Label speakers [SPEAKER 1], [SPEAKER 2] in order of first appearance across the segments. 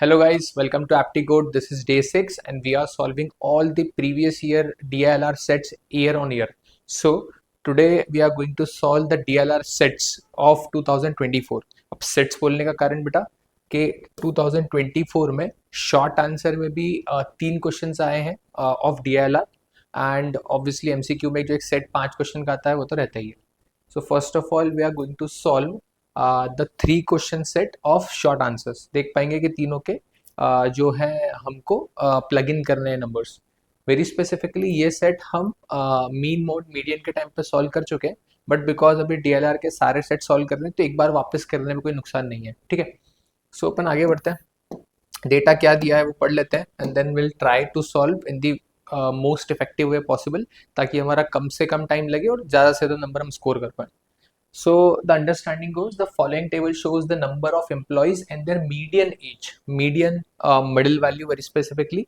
[SPEAKER 1] Hello guys, welcome to AptiCode. This is day 6 and we are solving all the previous year DLR sets year on year. So today we are going to solve the DLR sets of 2024. अब sets बोलने का कारण बेटा कि 2024 में short answer में भी 3 questions आए हैं of DLR and obviously MCQ में जो एक सेट 5 क्वेश्चन का आता है वो तो रहता ही है. So first of all, we are going to solve the 3 question set of short answers. देख पाएंगे कि तीनों के जो है हमको प्लग इन करने हैं नंबर्स. वेरी स्पेसिफिकली ये सेट हम मीन मोड मीडियन के टाइम पे सॉल्व कर चुके हैं, बट बिकॉज अभी DLR के सारे सेट सॉल्व करने तो एक बार वापस करने में कोई नुकसान नहीं है. ठीक है, सो अपन आगे बढ़ते हैं. डेटा क्या दिया है वो पढ़ लेते हैं and then will try to solve in the most effective way possible, ताकि हमारा कम से कम टाइम लगे और ज़्यादा से ज़्यादा नंबर हम स्कोर कर पाए. So the understanding goes, the following table shows the number of employees and their median age. Median middle value very specifically.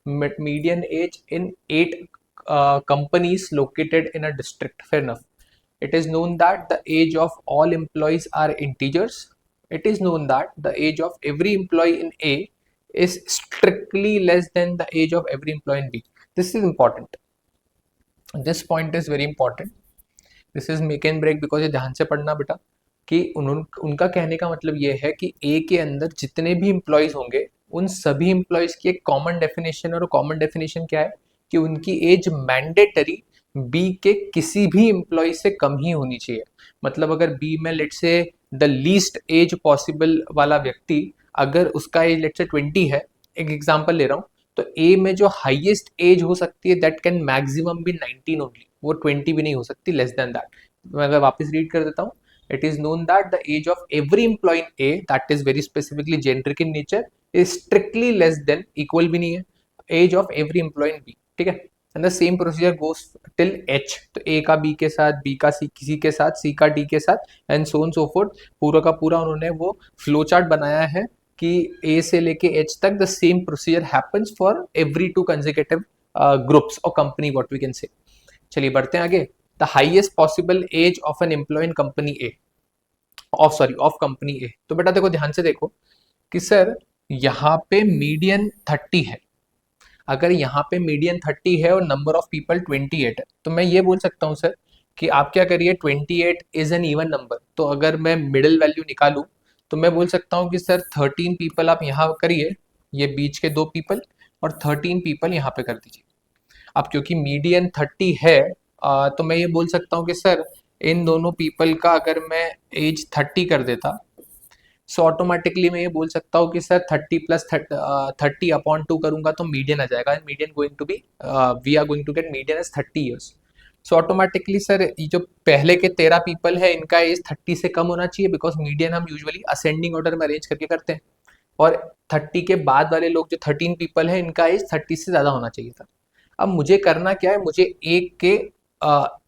[SPEAKER 1] Median age in 8 companies located in a district. Fair enough. It is known that the age of all employees are integers. It is known that the age of every employee in A is strictly less than the age of every employee in B. This is important. This point is very important. This is make and break because ये ध्यान से पढ़ना बेटा कि उनका कहने का मतलब ये है कि ए के अंदर जितने भी इम्प्लॉयज होंगे उन सभी इम्प्लॉयज की एक कॉमन डेफिनेशन, और कॉमन डेफिनेशन क्या है कि उनकी एज मैंडेटरी बी के किसी भी इम्प्लॉय से कम ही होनी चाहिए. मतलब अगर बी में लेट से द लीस्ट एज पॉसिबल वाला व्यक्ति अगर उसका एज लेट से 20 है, एक एग्जाम्पल ले रहा हूँ, तो ए में जो हाईएस्ट एज हो सकती है that can maximum be 19 only, वो 20 भी नहीं हो सकती, लेस देन दैट. मैं अगर वापस रीड कर देता हूँ, it is known that the age of every employ in A that is very specifically genderic in nature is strictly less than, equal भी नहीं है, age of every employ in B. ठीक है, and the same procedure goes till H. तो A का B के साथ, B का सी किसी के साथ, सी का डी के साथ, and so on so fourth. पूरा का पूरा उन्होंने वो फ्लो चार्ट बनाया है कि ए से लेके एच तक the same procedure happens for every 2 consecutive groups और company, what we can say. चलिए बढ़ते हैं आगे. The highest possible age of an employ in company A, of company A. तो बेटा देखो, ध्यान से देखो कि सर यहाँ पे मीडियन 30 है. अगर यहाँ पे मीडियन 30 है और नंबर ऑफ पीपल 28 है, तो मैं ये बोल सकता हूँ सर कि आप क्या करिए, 28 इज एन इवन नंबर. तो अगर मैं मिडिल वैल्यू निकालूं तो मैं बोल सकता हूँ कि सर 13 पीपल आप यहाँ करिए, ये बीच के 2 पीपल, और 13 पीपल यहाँ पे कर दीजिए. अब क्योंकि मीडियन 30 है, तो मैं ये बोल सकता हूँ कि सर इन दोनों पीपल का अगर मैं एज 30 कर देता, सो ऑटोमेटिकली मैं ये बोल सकता हूँ कि सर 30 प्लस 30 अपॉन 2 करूंगा तो मीडियन आ जाएगा. Median going to be, we are going to get median age 30 years. So automatically sir ये जो पहले के 13 पीपल है इनका एज 30 से कम होना चाहिए, बिकॉज मीडियन हम यूजुअली असेंडिंग ऑर्डर में अरेंज करके करते हैं. और 30 के बाद वाले लोग जो 13 पीपल है इनका एज 30 से ज़्यादा होना चाहिए था. अब मुझे करना क्या है, मुझे एक के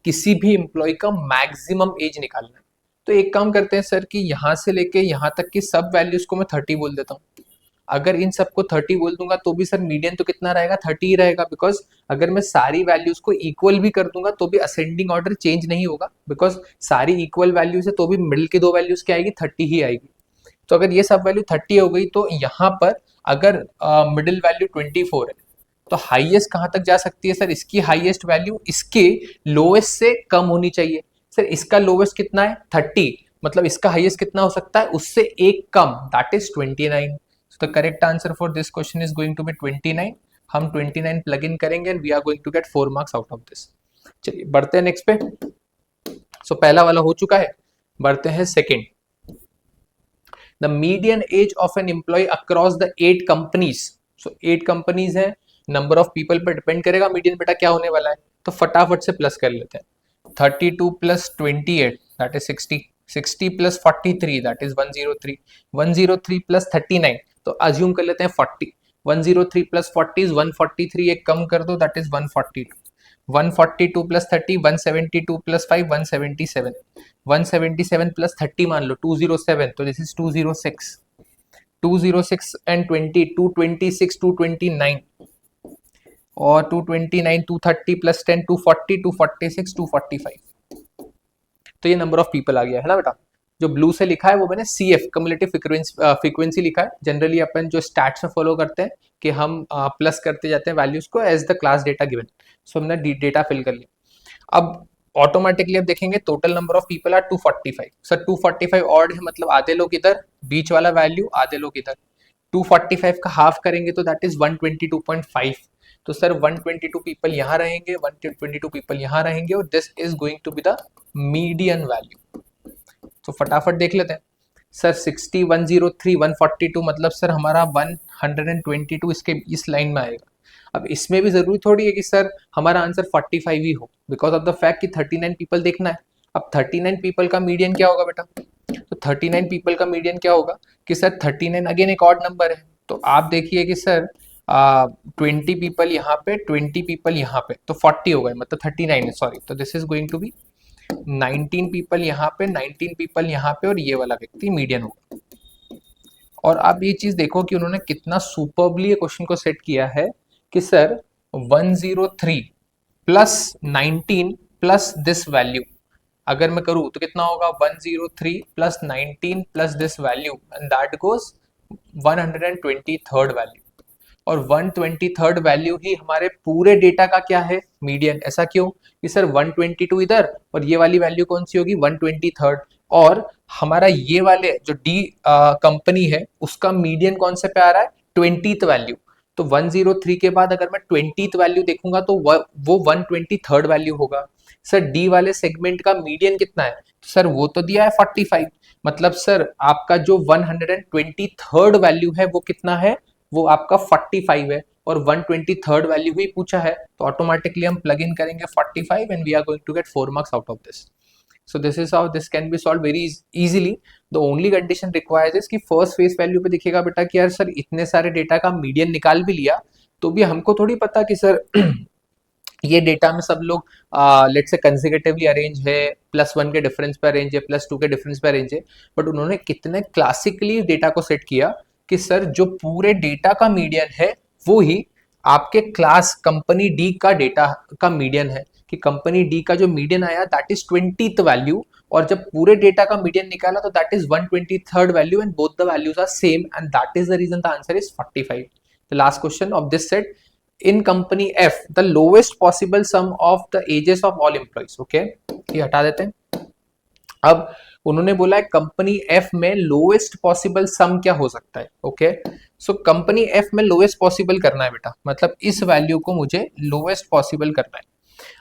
[SPEAKER 1] किसी भी एम्प्लॉय का मैक्सिमम एज निकालना है. तो एक काम करते हैं सर कि यहाँ से लेके यहाँ तक की सब वैल्यूज को मैं 30 बोल देता हूँ. अगर इन सबको 30 बोल दूंगा तो भी सर मीडियन तो कितना रहेगा, 30 ही रहेगा. बिकॉज अगर मैं सारी वैल्यूज को इक्वल भी कर दूंगा तो भी असेंडिंग ऑर्डर चेंज नहीं होगा, बिकॉज सारी इक्वल वैल्यूज है तो भी मिडिल की 2 वैल्यूज क्या आएगी, 30 ही आएगी. तो अगर ये सब वैल्यू 30 हो गई तो यहाँ पर अगर मिडिल वैल्यू 24 है तो हाईएस्ट कहाँ तक जा सकती है सर, इसकी हाईएस्ट वैल्यू इसके लोएस्ट से कम होनी चाहिए. सर इसका लोएस्ट कितना है, 30, मतलब इसका हाईएस्ट कितना हो सकता है, उससे एक कम, that is 29. So the correct answer for this question is going to be 29. हम 29 प्लग इन करेंगे and we are going to get 4 marks out of this. चलिए बढ़ते हैं नेक्स्ट पे. सो पहला वाला हो चुका है, बढ़ते हैं second. The median age of an employee across the 8 companies. सो 8 कंपनीज है, नंबर ऑफ पीपल पर डिपेंड करेगा मीडियन बेटा क्या होने वाला है. तो फटाफट से प्लस कर लेते हैं. 32 plus 28 that is 60. 60 plus 43 that is 103. 103 plus 39, तो अज्यूम कर लेते हैं 40. 103 प्लस 40 इज 143, एक कम कर दो that is 142. 142 plus 30, 172 plus 5, 177. 177 plus 30 मान लो 207, तो दिस इज 206. 206 एंड 20, 226, 229, और 229, 230 प्लस 10, 240, 246, 245. तो ये नंबर ऑफ पीपल आ गया है ना बेटा. जो ब्लू से लिखा है वो मैंने CF कम्युलेटिव फ्रीक्वेंसी लिखा है। जनरली अपन जो स्टैट्स में फॉलो करते हैं कि हम प्लस करते जाते हैं वैल्यूज को as the class data given. So हमने डेटा फिल कर लिया। अब ऑटोमेटिकली अब देखेंगे total number of people are 245। Sir 245 odd है, मतलब आधे लोग इधर, बीच वाला वैल्यू आधे लोग इधर। 245 का हाफ करेंगे तो दैट इज 122.5। तो सर 122 पीपल यहाँ रहेंगे, 122 पीपल यहाँ रहेंगे, और this is going to be the median value. तो फटाफट देख लेते हैं। सर 60, 103, 142, मतलब सर हमारा 122 इसके इस लाइन में आएगा। अब इसमें भी जरूरी थोड़ी है कि सर हमारा आंसर 45 ही हो, बिकॉज ऑफ द फैक्ट कि 39 पीपल देखना है। अब 39 पीपल का मीडियन क्या होगा बेटा? तो 39 पीपल का मीडियन क्या होगा कि सर 39 अगेन एक ऑड नंबर है। तो आप देखिए कि सर 20 पीपल यहाँ पे, 20 पीपल यहाँ पे, तो 40 हो गए, मतलब 39 है, सॉरी। तो this is going to be 19 people यहाँ पे, 19 पीपल यहाँ पे, और ये वाला व्यक्ति मीडियन होगा। और आप ये चीज देखो कि उन्होंने कितना सुपर्बली क्वेश्चन को सेट किया है कि sir 103 plus 19 plus this value अगर मैं करूँ तो कितना होगा? 103 plus 19 plus this value, and that goes 123rd value. और 123rd वैल्यू ही हमारे पूरे डेटा का क्या है? मीडियन। ऐसा क्यों कि सर 122 इधर, और ये वाली वैल्यू कौन सी होगी? 123rd। और हमारा ये वाले जो डी कंपनी है उसका मीडियन कौन से पे आ रहा है? 20th value. तो 103 के बाद अगर मैं 20th वैल्यू देखूंगा तो वो 123rd वैल्यू होगा। सर डी वाले सेगमेंट का मीडियन कितना है? तो सर वो तो दिया है 45, मतलब सर आपका जो 123rd वैल्यू है वो कितना है? वो आपका 45 है, और 123rd वैल्यू ही पूछा है, तो ऑटोमेटिकली हम प्लग इन करेंगे 45 and we are going to get 4 marks out of this. So this is how this can be solved very easily. The only condition required is कि first face value पे दिखेगा बेटा कि यार sir इतने सारे data का मीडियन निकाल भी लिया, तो भी हमको थोड़ी पता कि सर ये डेटा में सब लोग लेट से कंसेक्यूटिवली अरेंज है, +1 के डिफरेंस पे अरेंज है, +2 के डिफरेंस पे अरेंज है, बट उन्होंने कितने क्लासिकली डेटा को सेट किया कि सर जो पूरे डेटा का मीडियन है वो ही आपके क्लास कंपनी डी का डेटा का मीडियन है, कि कंपनी डी का जो मीडियन आया दैट इज 20th वैल्यू, और जब पूरे डेटा का मीडियन निकाला तो that is 123rd value, and both the values are same, and that is the reason the answer is 45। The last question of this set, in company F the lowest possible sum of the ages of all employees। Okay, ये हटा देते हैं। अब उन्होंने बोला है company F में lowest possible सम क्या हो सकता है। ओके, सो कंपनी F में लोएस्ट पॉसिबल करना है बेटा, मतलब इस वैल्यू को मुझे लोएस्ट पॉसिबल करना है।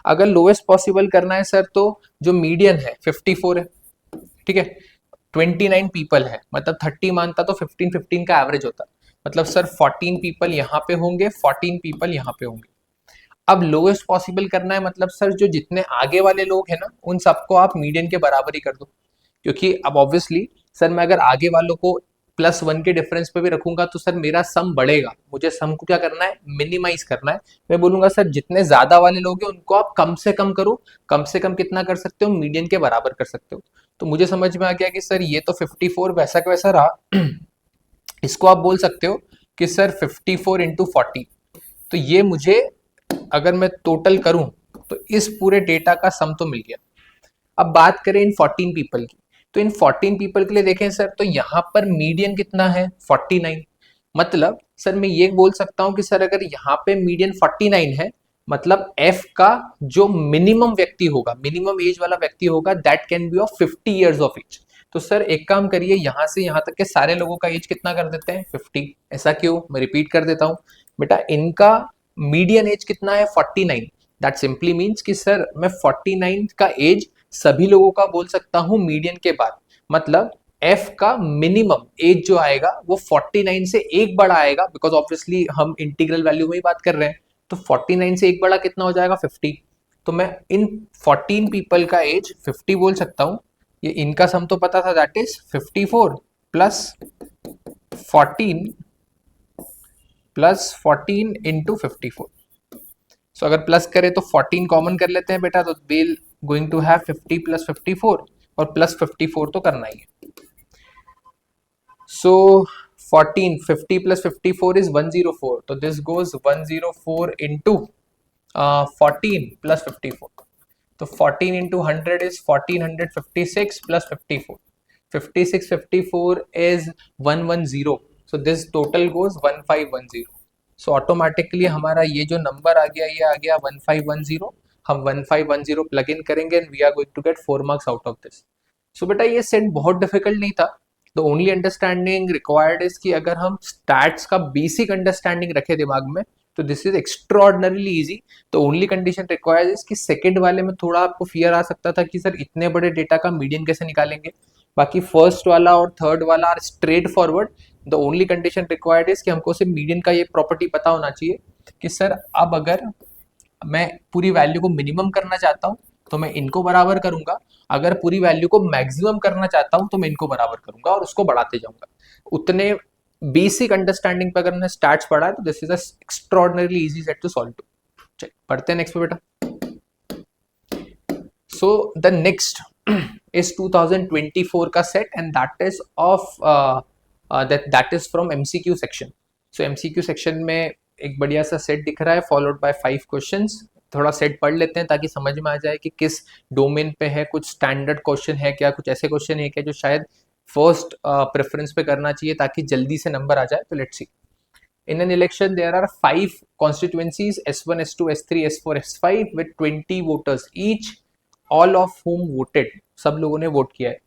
[SPEAKER 1] अगर लोएस्ट पॉसिबल करना है सर, तो जो मीडियन है 54 है, ठीक है, 29 पीपल है, मतलब 30 मानता तो 15 का एवरेज होता, मतलब सर 14 पीपल यहाँ पे होंगे, 14 पीपल यहाँ पे होंगे। अब लोएस्ट पॉसिबल करना है, मतलब सर जो जितने आगे वाले लोग हैं ना उन सबको आप मीडियन के बराबर ही कर दो, क्योंकि अब ऑब्वियसली सर मैं अगर आगे वालों को +1 के डिफरेंस पे भी रखूंगा तो सर मेरा सम बढ़ेगा, मुझे सम को क्या करना है? मिनिमाइज करना है। मैं बोलूंगा सर जितने ज्यादा वाले लोग हैं उनको आप कम से कम करो, कम से कम कितना कर सकते हो? मीडियन के बराबर कर सकते हो। तो मुझे समझ में आ गया कि सर ये तो 54 वैसा का वैसा रहा इसको आप बोल सकते हो कि सर 54 इंटू 40, तो ये मुझे अगर मैं टोटल करूं तो इस पूरे डेटा का सम तो मिल गया। अब बात करें इन 14 पीपल की, तो इन 14 पीपल के लिए देखें सर, तो यहाँ पर मीडियन कितना है? 49। मतलब सर मैं ये बोल सकता हूँ कि सर अगर यहाँ पे मीडियन 49 है, मतलब F का जो मिनिमम व्यक्ति होगा, मिनिमम एज वाला व्यक्ति होगा, that can be of 50 years of age. तो सर एक काम करिए, यहाँ से यहाँ तक के सारे लोगों का एज कितना कर देते हैं? 50। ऐसा क्यों? मैं रिपीट कर देता हूँ बेटा, इनका मीडियन एज कितना है? 49। दैट सिंपली मीन्स कि सर मैं 49 का एज सभी लोगों का बोल सकता हूँ मीडियन के बाद, मतलब F का मिनिमम एज जो आएगा वो 49 से एक बड़ा आएगा, बिकॉज ऑब्वियसली हम इंटीग्रल वैल्यू में ही बात कर रहे हैं, तो 49 से एक बड़ा कितना हो जाएगा? 50। तो मैं इन 14 पीपल का एज 50 बोल सकता हूँ। ये इनका सम तो पता था, दैट इज 54 प्लस 14 इंटू 54। सो अगर प्लस करें तो 14 कॉमन कर लेते हैं बेटा, तो will going to have 50 plus 54, और प्लस 54 तो करना ही है। सो 14 50 प्लस 54 इज 104, तो दिस गोज 104 इंटू 14 प्लस 54, तो 14 into 100 is 1456 plus 54, 5654 is 110, so this total goes 1510. So automatically हमारा ये जो नंबर आ गया ये आ गया 1510. हम 1510 प्लग इन करेंगे and we are going to get 4 marks out of this. So बेटा ये सेट बहुत डिफिकल्ट नहीं था. The only understanding required is कि अगर हम स्टैट्स का बेसिक अंडरस्टैंडिंग रखे दिमाग में तो दिस इज एक्स्ट्रॉर्डनरीली इजी. तो ओनली कंडीशन रिक्वायर्ड इज कि सेकंड वाले में थोड़ा आपको फियर आ सकता था कि सर इतने बड़े डेटा का मीडियन कैसे निकालेंगे. बाकी फर्स्ट वाला और थर्ड वाला are straightforward. The only condition required is कि हमको सिर्फ मीडियन का ये प्रॉपर्टी पता होना चाहिए कि सर अब अगर मैं पूरी वैल्यू को मिनिमम करना चाहता हूँ तो मैं इनको बराबर करूंगा, अगर पूरी वैल्यू को मैक्सिमम करना चाहता हूँ तो मैं इनको बराबर करूंगा और उसको बढ़ाते जाऊंगा. उतने बेसिक अंडरस्टैंडिंग पे अगर हमने स्टैट्स पढ़ा है तो this is extraordinarily easy set to solve too. चलिए पढ़ते हैं नेक्स्ट पे बेटा. सो द नेक्स्ट is 2024 का set and that is of that is from MCQ section. So MCQ section में एक बढ़िया सा सेट दिख रहा है followed by 5 questions. थोड़ा सेट पढ़ लेते हैं ताकि समझ में आ जाए कि किस डोमेन पे है, कुछ स्टैंडर्ड क्वेश्चन है क्या, कुछ ऐसे क्वेश्चन है क्या जो शायद फर्स्ट प्रेफरेंस पे करना चाहिए ताकि जल्दी से नंबर आ जाए. तो let's see. In an election, there are 5 constituencies S1, S2, S3, S4, S5 with 20 voters each, all of whom voted. सब लोगों ने वोट किया है.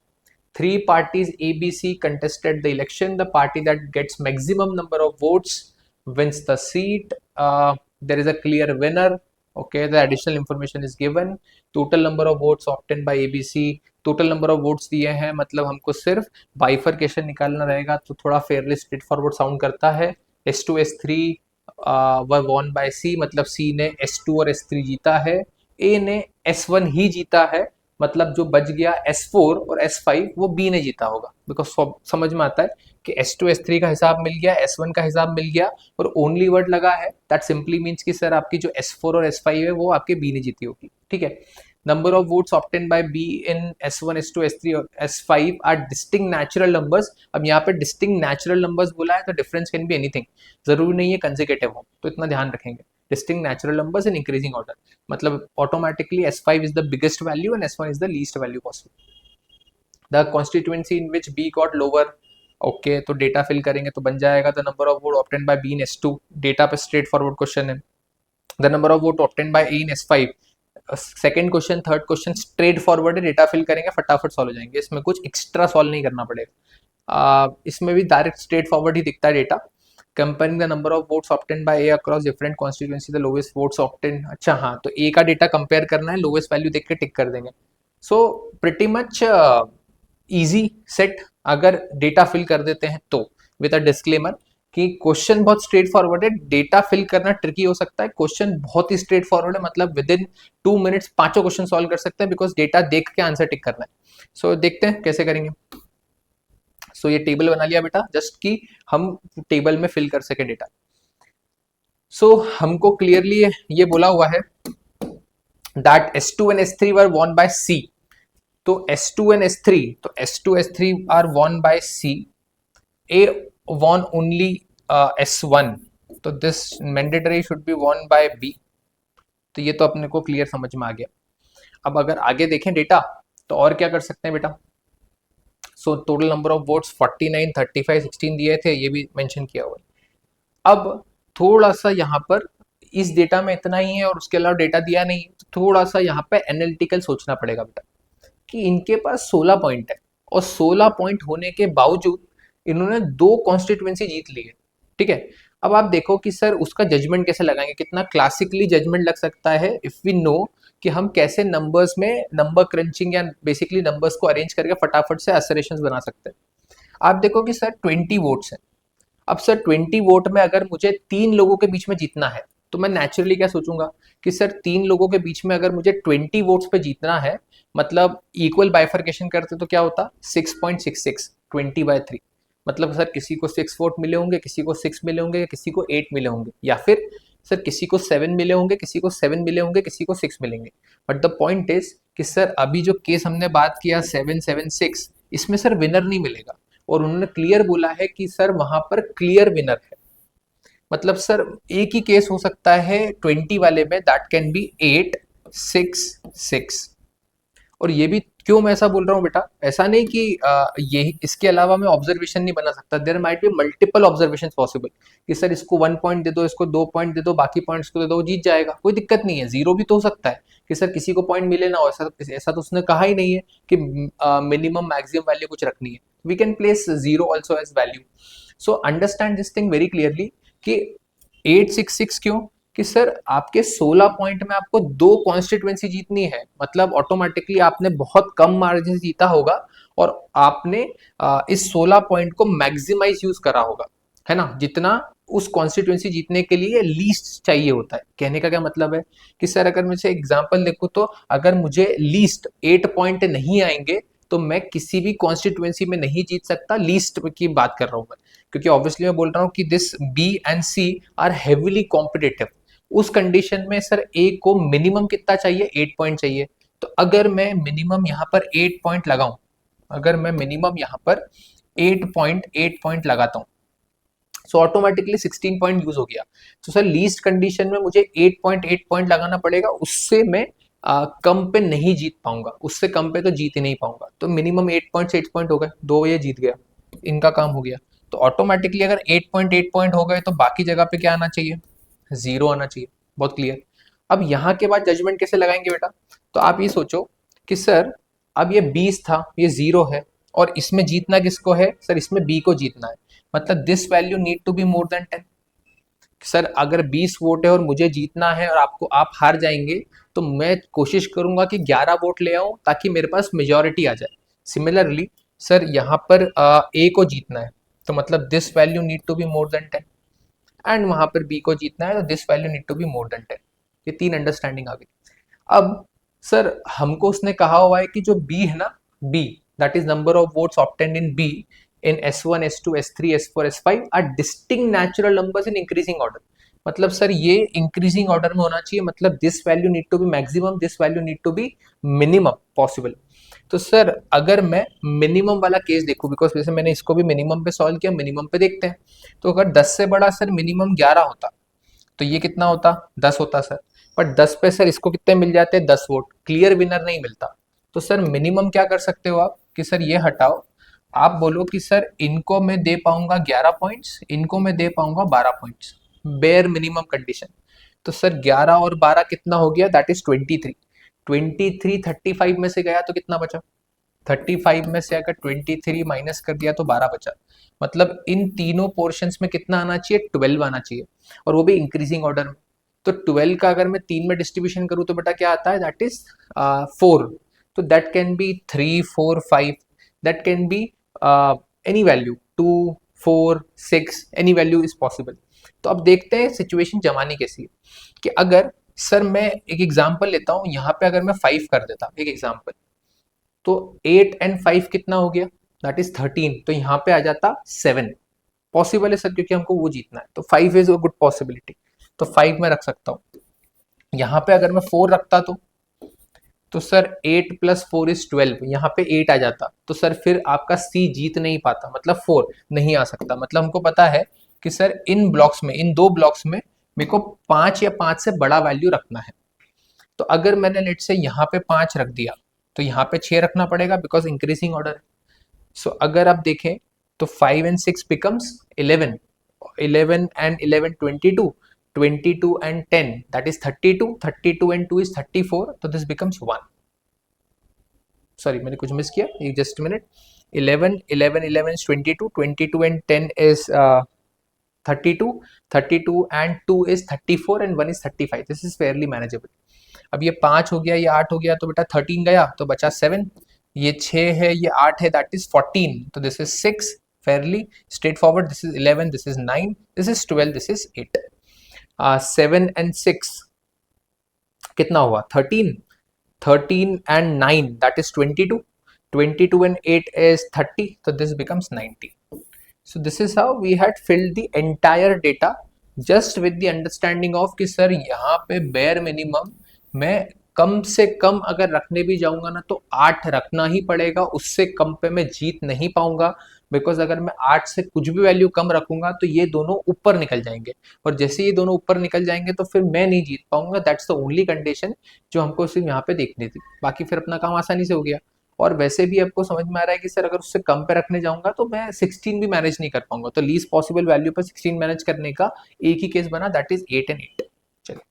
[SPEAKER 1] 3 parties ABC contested the election. The party that gets maximum number of votes wins the seat. There is a clear winner. Okay, the additional information is given. Total number of votes obtained by ABC. Total number of votes दिए हैं, मतलब हमको सिर्फ bifurcation निकालना रहेगा तो थोड़ा Fairlie straight forward sound करता है. S2 S3 were won by C, मतलब C ने S2 और S3 जीता है. A ने S1 ही जीता है, मतलब जो बच गया S4 और S5 वो B ने जीता होगा. बिकॉज समझ में आता है कि S2 S3 का हिसाब मिल गया, S1 का हिसाब मिल गया और ओनली वर्ड लगा है. दैट सिंपली मीन्स कि सर आपकी जो S4 और S5 है वो आपके B ने जीती होगी. ठीक है. Number of votes obtained by B in S1, S2, S3 और S5 are distinct natural numbers. अब यहाँ पे distinct natural numbers बोला है तो difference can be anything. जरूरी नहीं है consecutive हो, तो इतना ध्यान रखेंगे. Distinct natural numbers in increasing order. मतलब automatically S5 is the biggest value and S1 is the least value possible. The constituency in which B got lower. Okay, तो डेटा फिल करेंगे तो बन जाएगा the number of vote obtained by B in S2. Data पे straight forward question है. The number of vote obtained by A in S5. Second question, third question straight forward है, data fill करेंगे फटाफट solve हो जाएंगे. इसमें कुछ extra solve नहीं करना पड़ेगा. इसमें भी डायरेक्ट स्ट्रेट फॉरवर्ड ही दिखता है data. Comparing the number of votes obtain bye A across different constituency, the lowest votes obtain. अच्छा हाँ, तो ए का डेटा कंपेयर करना है, लोवेस्ट वैल्यू देख के टिक कर देंगे. So pretty much easy set अगर डेटा फिल कर देते हैं तो. विद अ डिस्क्लेमर कि क्वेश्चन बहुत स्ट्रेट फॉरवर्ड है, डेटा फिल करना ट्रिकी हो सकता है. क्वेश्चन बहुत ही स्ट्रेट फॉरवर्ड है, मतलब with in 2 minutes 5 question solve कर सकते हैं बिकॉज डेटा देख के आंसर टिक करना है. सो देखते हैं कैसे करेंगे. सो ये टेबल बना लिया बेटा जस्ट कि हम टेबल में फिल कर सके डेटा. सो हमको क्लियरली ये बोला हुआ है that S2 and S3 were won by C. तो S2 and S3, तो S2 S3 are won by C. A won only S1, तो this mandatory should be won by B. तो ये तो अपने को क्लियर समझ में आ गया. अब अगर आगे देखें डेटा तो और क्या कर सकते हैं बेटा. So total number of votes 49, 35, 16 दिए थे, ये भी मेंशन किया हुआ है. अब थोड़ा सा यहाँ पर इस डेटा में इतना ही है और उसके अलावा डेटा दिया नहीं, तो थोड़ा सा यहाँ पे एनालिटिकल सोचना पड़ेगा बेटा कि इनके पास 16 पॉइंट है और 16 पॉइंट होने के बावजूद इन्होंने 2 कॉन्स्टिट्यूएंसी जीत ली है. ठीक है. अब आप देखो कि सर उसका जजमेंट कैसे लगाएंगे, कितना क्लासिकली जजमेंट लग सकता है इफ वी नो कि हम कैसे नंबर्स में नंबर क्रंचिंग या बेसिकली नंबर्स को अरेंज करके फटाफट से असरेशंस बना सकते हैं. आप देखो कि सर 20 वोट्स हैं. अब सर 20 वोट में अगर मुझे 3 लोगों के बीच में जीतना है तो मैं नेचुरली क्या सोचूंगा कि सर 3 लोगों के बीच में अगर मुझे 20 वोट्स पे जीतना है, मतलब इक्वल बाइफर्केशन करते तो क्या होता 6.66 20/3. मतलब सर किसी को 6 वोट मिले होंगे, किसी को 6 मिले होंगे, किसी को 8 मिले होंगे, या फिर सर किसी को 7 मिले होंगे, किसी को 7 मिले होंगे, किसी को 6 मिलेंगे. बट द पॉइंट इज कि सर अभी जो केस हमने बात किया 776, इसमें सर विनर नहीं मिलेगा और उन्होंने क्लियर बोला है कि सर वहां पर क्लियर विनर है. मतलब सर एक ही केस हो सकता है 20 वाले में, दैट कैन बी 8, 6, 6. और ये भी क्यों मैं ऐसा बोल रहा हूँ बेटा? ऐसा नहीं कि ये इसके अलावा मैं ऑब्जर्वेशन नहीं बना सकता, there might be multiple observation possible, कि सर इसको 1 पॉइंट दे दो, इसको 2 पॉइंट दे दो, बाकी पॉइंट्स को दे दो, वो जीत जाएगा, कोई दिक्कत नहीं है। जीरो भी तो हो सकता है कि सर किसी को पॉइंट मिले ना हो, ऐसा तो उसने कहा ही नहीं है कि मिनिमम मैक्सिमम वैल्यू कुछ रखनी है। We can place zero also as value. So understand this thing very clearly कि 866 क्यों? कि सर आपके 16 पॉइंट में आपको दो कॉन्स्टिट्यूएंसी जीतनी है, मतलब ऑटोमेटिकली आपने बहुत कम मार्जिन से जीता होगा और आपने इस 16 पॉइंट को मैक्सिमाइज यूज करा होगा, है ना, जितना उस कॉन्स्टिट्यूएंसी जीतने के लिए लीस्ट चाहिए होता है। कहने का क्या मतलब है कि सर अगर मुझे एग्जांपल देखो तो अगर मुझे लीस्ट 8 पॉइंट नहीं आएंगे तो मैं किसी भी कॉन्स्टिट्यूएंसी में नहीं जीत सकता, लीस्ट की बात कर रहा हूं मैं, क्योंकि ऑब्वियसली मैं बोल रहा हूं कि this B and C are heavily competitive. उस कंडीशन में सर ए को मिनिमम कितना चाहिए? 8 पॉइंट चाहिए। तो अगर मैं मिनिमम यहाँ पर 8 पॉइंट लगाऊं, अगर मैं मिनिमम यहाँ पर 8 पॉइंट लगाता हूँ, सो ऑटोमेटिकली 16 पॉइंट यूज हो गया। तो सर लीस्ट कंडीशन में मुझे 8 पॉइंट लगाना पड़ेगा, उससे मैं कम पे नहीं जीत पाऊंगा, उससे कम पे तो जीत ही नहीं पाऊंगा। तो मिनिमम 8 पॉइंट हो गए, दो ये जीत गया, इनका काम हो गया। तो ऑटोमेटिकली अगर 8 पॉइंट हो गए तो बाकी जगह पे क्या आना चाहिए? जीरो आना चाहिए। बहुत क्लियर। अब यहाँ के बाद जजमेंट कैसे लगाएंगे बेटा? तो आप ये सोचो कि सर अब ये 20 था, ये जीरो है, और इसमें जीतना किसको है? सर इसमें बी को जीतना है, मतलब this value need to be more than 10। Sir अगर 20 वोट है और मुझे जीतना है और आपको आप हार जाएंगे, तो मैं कोशिश करूंगा कि 11 वोट ले आऊं ताकि मेरे पास मेजोरिटी आ जाए। सिमिलरली सर यहाँ पर ए को जीतना है, तो मतलब this value need to be more than 10, and वहां पर बी को जीतना है तो this value need to be more than 10। ये तीन अंडरस्टैंडिंग आ गई। अब सर हमको उसने कहा हुआ है कि जो बी है ना, B that is number of votes obtained in B in S1 S2 S3 S4 S5 are distinct natural numbers in increasing order. मतलब सर ये इंक्रीजिंग ऑर्डर में होना चाहिए, मतलब this value need to be maximum, this value need to be minimum possible. तो sir अगर मैं minimum वाला केस देखूं, बिकॉज वैसे मैंने इसको भी मिनिमम पे सॉल्व किया, मिनिमम पे देखते हैं। तो अगर 10 से बड़ा सर मिनिमम 11 होता तो ये कितना होता? 10 होता सर। पर 10 पे सर इसको कितने मिल जाते? 10 वोट। क्लियर विनर नहीं मिलता। तो सर मिनिमम क्या कर सकते हो आप कि सर ये हटाओ, आप बोलो कि सर इनको मैं दे पाऊंगा 11 पॉइंट्स, इनको मैं दे पाऊंगा 12 पॉइंट्स, बेयर मिनिमम कंडीशन। तो सर 11 और 12 कितना हो गया? That is 23। 23 35 में से गया तो कितना बचा? 35 में से अगर 23 माइनस कर दिया तो 12 बचा। मतलब इन तीनों पोर्शंस में कितना आना चाहिए? 12 आना चाहिए, और वो भी इंक्रीजिंग ऑर्डर में। तो 12 का अगर मैं 3 में डिस्ट्रीब्यूशन करूँ तो बेटा क्या आता है? That is 4। तो that can B 3 4 5, that can be any value, 2 4 6, any value is possible. तो अब देखते हैं सिचुएशन जमानी कैसी है। कि अगर सर मैं एक एग्जांपल लेता हूँ, यहाँ पे अगर मैं 5 कर देता, एक एग्जांपल, तो 8 एंड 5 कितना हो गया? That is 13। तो यहाँ पे आ जाता 7। पॉसिबल है सर, क्योंकि हमको वो जीतना है, तो 5 इज अ गुड पॉसिबिलिटी, तो 5 में रख सकता हूँ। यहाँ पे अगर मैं 4 रखता तो सर 8 प्लस 4 इज 12, यहाँ पे 8 आ जाता, तो सर फिर आपका सी जीत नहीं पाता, मतलब 4 नहीं आ सकता। मतलब हमको पता है कि सर इन ब्लॉक्स में, इन दो ब्लॉक्स में मेरे को 5 या 5 से बड़ा वैल्यू रखना है। तो अगर मैंने लेट से यहाँ पे 5 रख दिया तो यहाँ पे 6 रखना पड़ेगा, बिकॉज इंक्रीजिंग ऑर्डर है। सो अगर आप देखें तो 5 and 6 becomes 11, 11 and 11 22, 22 and 10 that is 32, 32 and 2 is 34, तो दिस बिकम्स 1। सॉरी मैंने कुछ मिस किया, एक just minute. 11 11 11 is 22, 22 and 10 is 32, 32 and 2 is 34 and 1 is 35। This is fairly manageable. अब ये 5 हो गया, ये 8 हो गया, तो बेटा 13 गया तो बचा 7, ये 6 है, ये 8 है, दैट इज 14, तो this is 6, Fairlie straight forward. This is 11, this is 9, this is 12, this is 8। 7 and 6 कितना हुआ? 13, 13 and 9 that is 22, 22 and 8 is 30, so this becomes 90। So this is how we had filled the entire data just with the understanding of कि sir यहाँ पे bare minimum मैं कम से कम अगर रखने भी जाऊंगा ना तो 8 रखना ही पड़ेगा, उससे कम पे मैं जीत नहीं पाऊंगा। बिकॉज अगर मैं 8 से कुछ भी वैल्यू कम रखूंगा तो ये दोनों ऊपर निकल जाएंगे, और जैसे ये दोनों ऊपर निकल जाएंगे तो फिर मैं नहीं जीत पाऊंगा। दैट्स द ओनली कंडीशन जो हमको सिर्फ यहाँ पे देखनी थी, बाकी फिर अपना काम आसानी से हो गया। और वैसे भी आपको समझ में आ रहा है कि सर अगर उससे कम पे रखने जाऊंगा तो मैं 16 भी मैनेज नहीं कर पाऊंगा, तो लीस्ट पॉसिबल वैल्यू पर 16 मैनेज करने का एक ही केस बना, दैट इज 8 एंड 8। चलिए,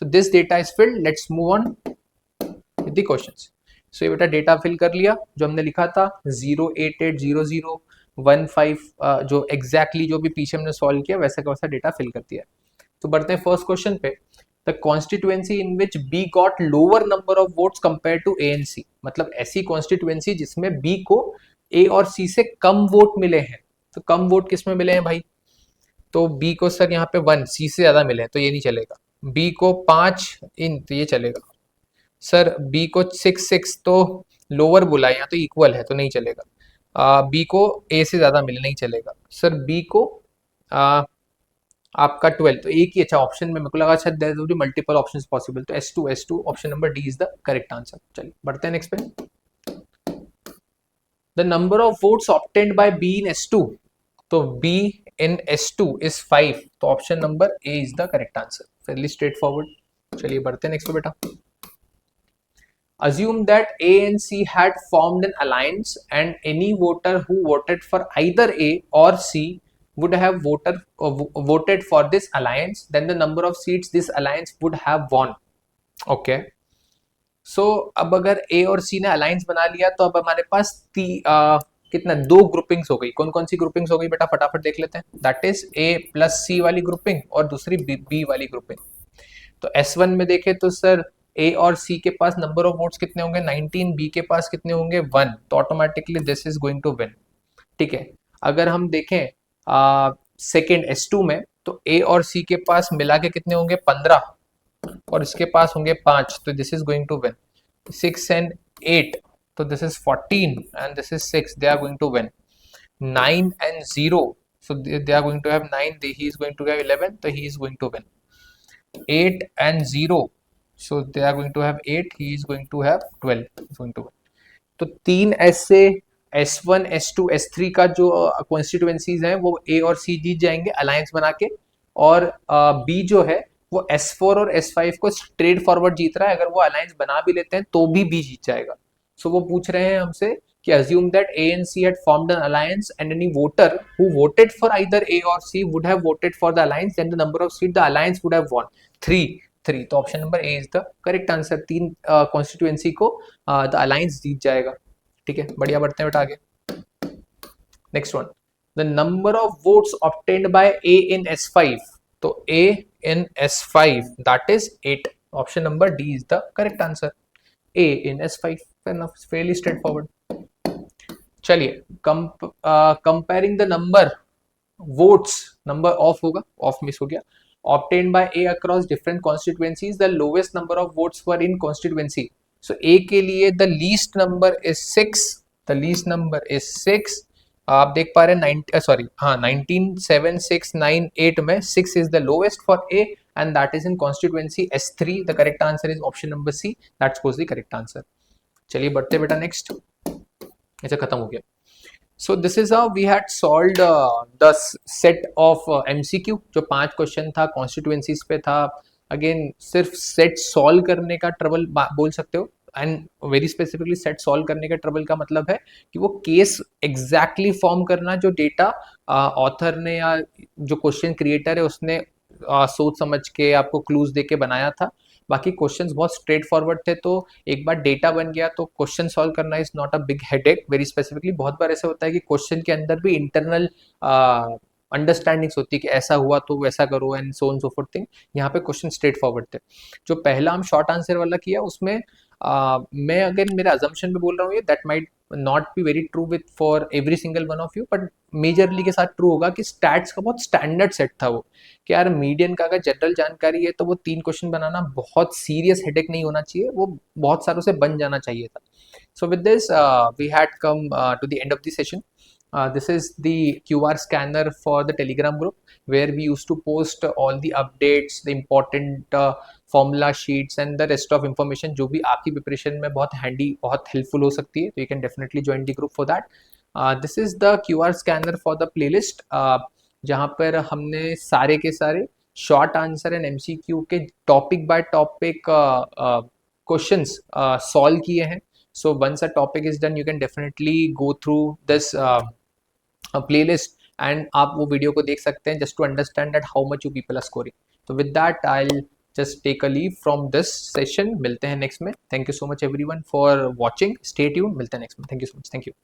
[SPEAKER 1] so this data is filled, let's move on with the questions. So ये बेटा डेटा फिल कर लिया जो हमने लिखा था 0880015, जो एग्जैक्टली जो भी पीछे हमने सॉल्व किया वैसा का वैसा डेटा फिल कर दिया। तो बढ़ते हैं फर्स्ट क्वेश्चन पे। The constituency in which B got lower number of votes compare to A and C, मतलब ऐसी कॉन्स्टिट्यूएंसी जिसमें बी को ए और सी से कम वोट मिले हैं। तो कम वोट किस में मिले हैं भाई? तो बी को सर यहाँ पे 1, सी से ज्यादा मिले हैं तो ये नहीं चलेगा। बी को 5 इन, तो ये चलेगा। सर बी को 6 तो लोअर बोला है, यहाँ तो इक्वल है तो नहीं चलेगा। बी को ए से ज्यादा मिले, नहीं चलेगा। सर बी को आपका 12, तो एक ही अच्छा ऑप्शन में मेरे को लगा शायद there will be multiple options possible, तो S2 option number D is the correct answer. चलिए बढ़ते हैं नेक्स्ट पे। The number of votes obtained by B in S2, तो बी इन S2 इज 5, तो option number A is the correct answer. Fairly straightforward. चलिए बढ़ते हैं next पे बेटा। Assume that A and C had formed an alliance and any voter who voted for either A or C would have voted for this alliance, then the number of seats this alliance would have won. Okay. So अब अगर A और C ने alliance बना लिया तो अब हमारे पास कितना, दो ग्रुपिंग्स हो गई। कौन कौन सी ग्रुपिंग्स हो गई बेटा, फटाफट देख लेते हैं। That is A plus C वाली ग्रुपिंग और दूसरी B वाली ग्रुपिंग। तो S1 में देखें तो सर ए और सी के पास नंबर ऑफ वोट्स कितने होंगे 19, बी के पास कितने होंगे 1, तो automatically this is going to win. ठीक है। अगर हम देखें सेकेंड S2 में तो ए और सी के पास मिला के कितने होंगे 15 और इसके पास होंगे 5, तो this is going to win. 6 and 8, तो this is 14 and this is 6, they are going to win. 9 and 0, so they are going to have 9, he is going to have 11, so he is going to win। 8 and 0, so they are going to have 8, he is going to have 12, is going to win। तो तीन ऐसे S1 S2 S3 का जो constituencies हैं वो A और C जीत जाएंगे alliance बना के, और B जो है वो S4 और S5 को स्ट्रेट फॉरवर्ड जीत रहा है। अगर वो अलायंस बना भी लेते हैं तो भी B जीत जाएगा। सो वो पूछ रहे हैं हमसे कि assume that A and C had formed an alliance and any voter who voted for either A or C would have voted for the alliance, then the number of seats the alliance would have won 3। तो option number A is the correct answer. तीन constituency को the alliance जीत जाएगा। ठीक है, बढ़िया, बढ़ते हैं बेटा आगे। Next one, the number of votes obtained by A in S5, तो A in S5 that is 8, option number D is the correct answer. A in S5, fairly straightforward. चलिए, comparing the number votes, number of होगा, of miss हो गया, obtained by A across different constituencies, the lowest number of votes were in constituency। So A के लिए the least number is 6, the least number is 6। आप देख पा रहे हैं 19, 7, 6, 9, 8 में 6 is the lowest for A and that is in constituency S3। The correct answer is option number C, that was the correct answer। चलिए बढ़ते बेटा next, ऐसे खत्म हो गया। So this is how we had solved the set of MCQ, जो 5 question था constituencies पे था। अगेन सिर्फ सेट सॉल्व करने का ट्रबल बोल सकते हो, and very specifically set solve करने का ट्रबल का मतलब है कि वो केस एग्जैक्टली फॉर्म करना जो डेटा ऑथर ने या जो क्वेश्चन क्रिएटर है उसने सोच समझ के आपको क्लूज दे के बनाया था। बाकी क्वेश्चंस बहुत स्ट्रेट फॉरवर्ड थे, तो एक बार डेटा बन गया तो क्वेश्चन सॉल्व करना is not a big headache. Very specifically बहुत बार ऐसा होता है कि क्वेश्चन के अंदर भी इंटरनल अंडरस्टैंडिंग्स होती है कि ऐसा हुआ तो वैसा करो and so on so fourth thing. यहाँ पे क्वेश्चन स्ट्रेट फॉरवर्ड थे। जो पहला हम शॉर्ट आंसर वाला किया उसमें मैं अगेन मेरे अजम्पशन पे बोल रहा हूँ, ये that might not be very true with for every single one of you, but majorly के साथ ट्रू होगा कि स्टैट्स का बहुत स्टैंडर्ड सेट था वो, कि यार मीडियन का अगर जनरल जानकारी है तो वो 3 क्वेश्चन बनाना बहुत सीरियस हेडेक नहीं होना चाहिए, वो बहुत सारों से बन जाना चाहिए था। So with this we had come to the end of the session. This is the QR scanner for the Telegram group where we used to post all the updates, the important formula sheets and the rest of information जो भी आपकी preparation में बहुत handy, बहुत helpful हो सकती है, तो you can definitely join the group for that। This is the QR scanner for the playlist, जहाँ पर हमने सारे के सारे शॉर्ट आंसर एंड MCQ के topic by topic questions solve किए हैं। So once a topic is done, you can definitely go through this playlist, and आप वो वीडियो को देख सकते हैं just to understand that how much you people are scoring. So with that, I'll just take a leave from this session. मिलते हैं next में. Thank you so much everyone for watching. Stay tuned. मिलते हैं next में. Thank you so much. Thank you.